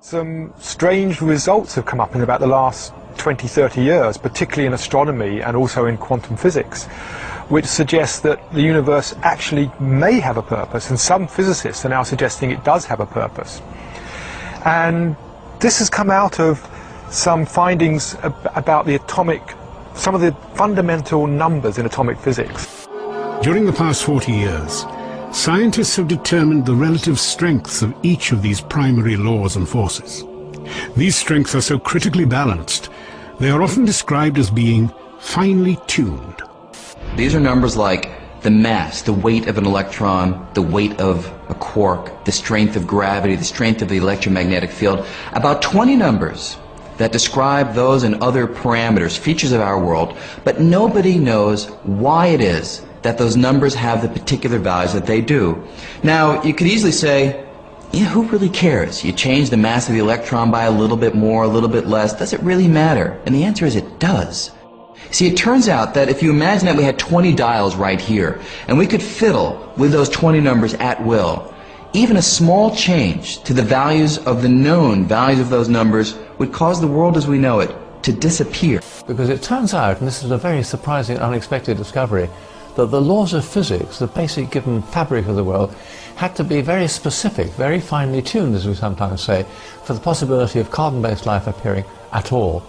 Some strange results have come up in about the last 20, 30 years, particularly in astronomy and also in quantum physics, which suggests that the universe actually may have a purpose, and some physicists are now suggesting it does have a purpose. And this has come out of some findings about some of the fundamental numbers in atomic physics. During the past 40 years, scientists have determined the relative strengths of each of these primary laws and forces. These strengths are so critically balanced, they are often described as being finely tuned. These are numbers like the mass, the weight of an electron, the weight of a quark, the strength of gravity, the strength of the electromagnetic field. About 20 numbers that describe those and other parameters, features of our world, but nobody knows why it is that those numbers have the particular values that they do. Now, you could easily say, yeah, who really cares? You change the mass of the electron by a little bit more, a little bit less. Does it really matter? And the answer is it does. See, it turns out that if you imagine that we had 20 dials right here, and we could fiddle with those 20 numbers at will, even a small change to the values of the known values of those numbers would cause the world as we know it to disappear. Because it turns out, and this is a very surprising and unexpected discovery, that the laws of physics, the basic given fabric of the world, had to be very specific, very finely tuned, as we sometimes say, for the possibility of carbon-based life appearing at all.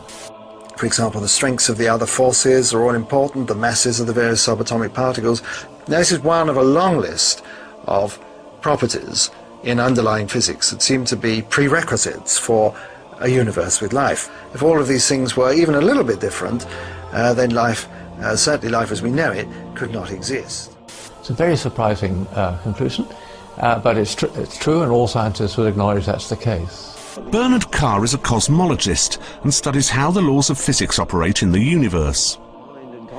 For example, the strengths of the other forces are all important, the masses of the various subatomic particles. Now, this is one of a long list of properties in underlying physics that seem to be prerequisites for a universe with life. If all of these things were even a little bit different, then life, certainly life as we know it, could not exist. It's a very surprising conclusion, but it's true, and all scientists will acknowledge that's the case. Bernard Carr is a cosmologist and studies how the laws of physics operate in the universe.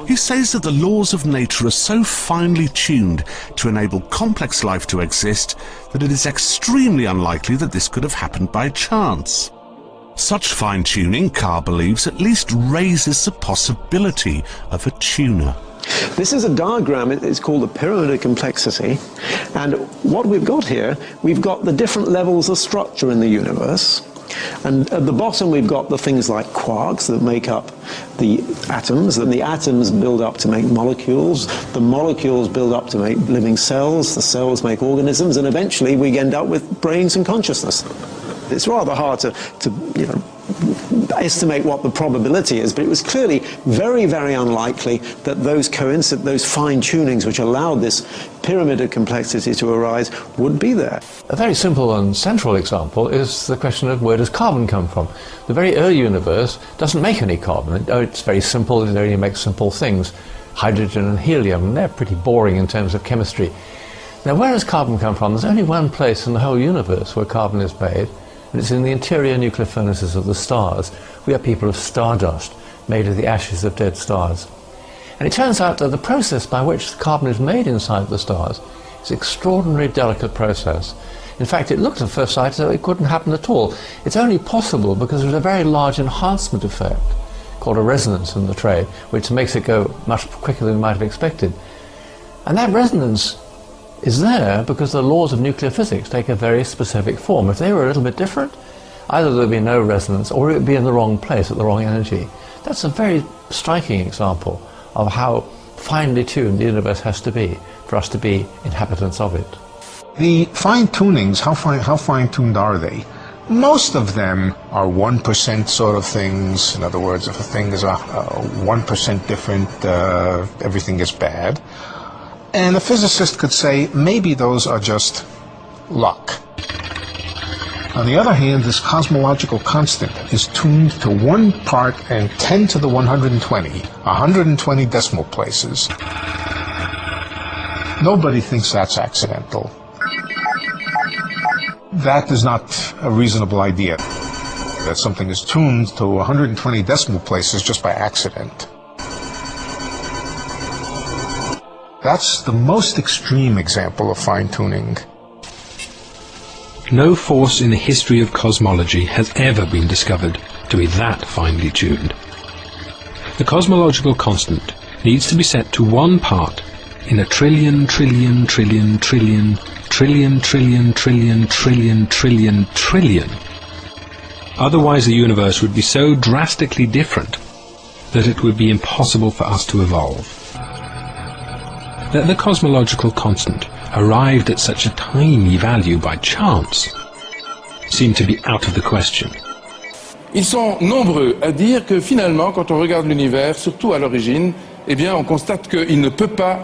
He says that the laws of nature are so finely tuned to enable complex life to exist that it is extremely unlikely that this could have happened by chance. Such fine-tuning, Carr believes, at least raises the possibility of a tuner. This is a diagram, it's called the pyramid of complexity, and what we've got here, we've got the different levels of structure in the universe, and at the bottom we've got the things like quarks that make up the atoms, and the atoms build up to make molecules, the molecules build up to make living cells, the cells make organisms, and eventually we end up with brains and consciousness. It's rather hard to estimate what the probability is, but it was clearly very, very unlikely that those fine-tunings which allowed this pyramid of complexity to arise would be there. A very simple and central example is the question of where does carbon come from? The very early universe doesn't make any carbon. It's very simple, it only makes simple things. Hydrogen and helium, and they're pretty boring in terms of chemistry. Now, where does carbon come from? There's only one place in the whole universe where carbon is made, and it's in the interior nuclear furnaces of the stars. We are people of stardust, made of the ashes of dead stars. And it turns out that the process by which carbon is made inside the stars is an extraordinarily delicate process. In fact, it looked at first sight as though it couldn't happen at all. It's only possible because there's a very large enhancement effect, called a resonance in the tray, which makes it go much quicker than we might have expected. And that resonance is there because the laws of nuclear physics take a very specific form. If they were a little bit different, either there would be no resonance or it would be in the wrong place at the wrong energy. That's a very striking example of how finely tuned the universe has to be for us to be inhabitants of it. The fine-tunings, how fine-tuned are they? Most of them are 1% sort of things. In other words, if a thing is 1% different, everything is bad. And a physicist could say, maybe those are just luck. On the other hand, this cosmological constant is tuned to 1 part and 10 to the 120, 120 decimal places. Nobody thinks that's accidental. That is not a reasonable idea, that something is tuned to 120 decimal places just by accident. That's the most extreme example of fine-tuning. No force in the history of cosmology has ever been discovered to be that finely tuned. The cosmological constant needs to be set to 1 part in a trillion, trillion, trillion, trillion, trillion, trillion, trillion, trillion, trillion, trillion Otherwise the universe would be so drastically different that it would be impossible for us to evolve. That the cosmological constant arrived at such a tiny value by chance seemed to be out of the question. Ils sont nombreux à dire que finalement, quand on regarde l'univers, surtout à l'origine, eh bien, on constate qu'il ne peut pas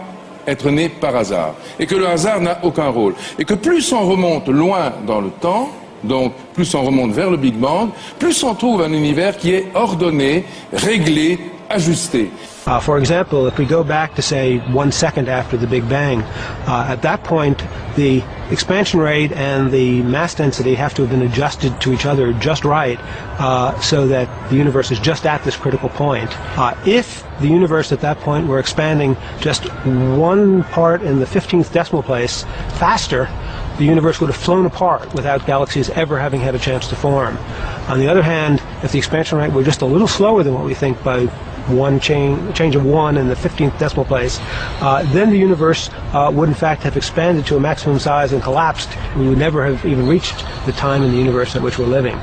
être né par hasard, et que le hasard n'a aucun rôle, et que plus on remonte loin dans le temps, donc plus on remonte vers le Big Bang, plus on trouve un univers qui est ordonné, réglé, ajusté. For example, if we go back to say 1 second after the Big Bang, at that point the expansion rate and the mass density have to have been adjusted to each other just right, so that the universe is just at this critical point. If the universe at that point were expanding just 1 part in the 15th decimal place faster, the universe would have flown apart without galaxies ever having had a chance to form. On the other hand, if the expansion rate were just a little slower than what we think by change of 1 in the 15th decimal place, then the universe would in fact have expanded to a maximum size and collapsed. We would never have even reached the time in the universe at which we're living.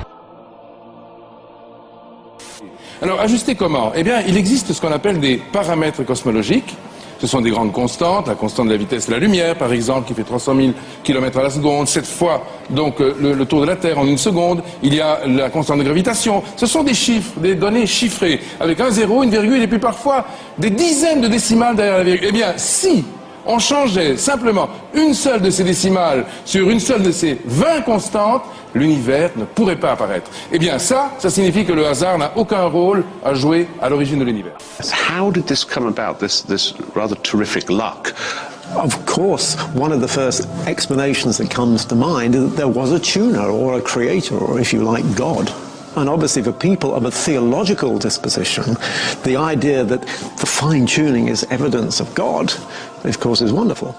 Alors, ajuster comment? Eh bien, il existe ce qu'on appelle des paramètres cosmologiques. Ce sont des grandes constantes, la constante de la vitesse de la lumière, par exemple, qui fait 300 000 km à la seconde, 7 fois donc le tour de la Terre en 1 seconde. Il y a la constante de gravitation. Ce sont des chiffres, des données chiffrées, avec un zéro, une virgule, et puis parfois des dizaines de décimales derrière la virgule. Eh bien, si on changeait simplement une seule de ces décimales sur une seule de ces 20 constantes, l'univers ne pourrait pas apparaître. Eh bien ça signifie que le hasard n'a aucun rôle à jouer à l'origine de l'univers. How did this come about, this rather terrific luck? Of course, one of the first explanations that comes to mind is that there was a tuner or a creator, or if you like, God. And obviously for people of a theological disposition, the idea that the fine-tuning is evidence of God, of course, is wonderful.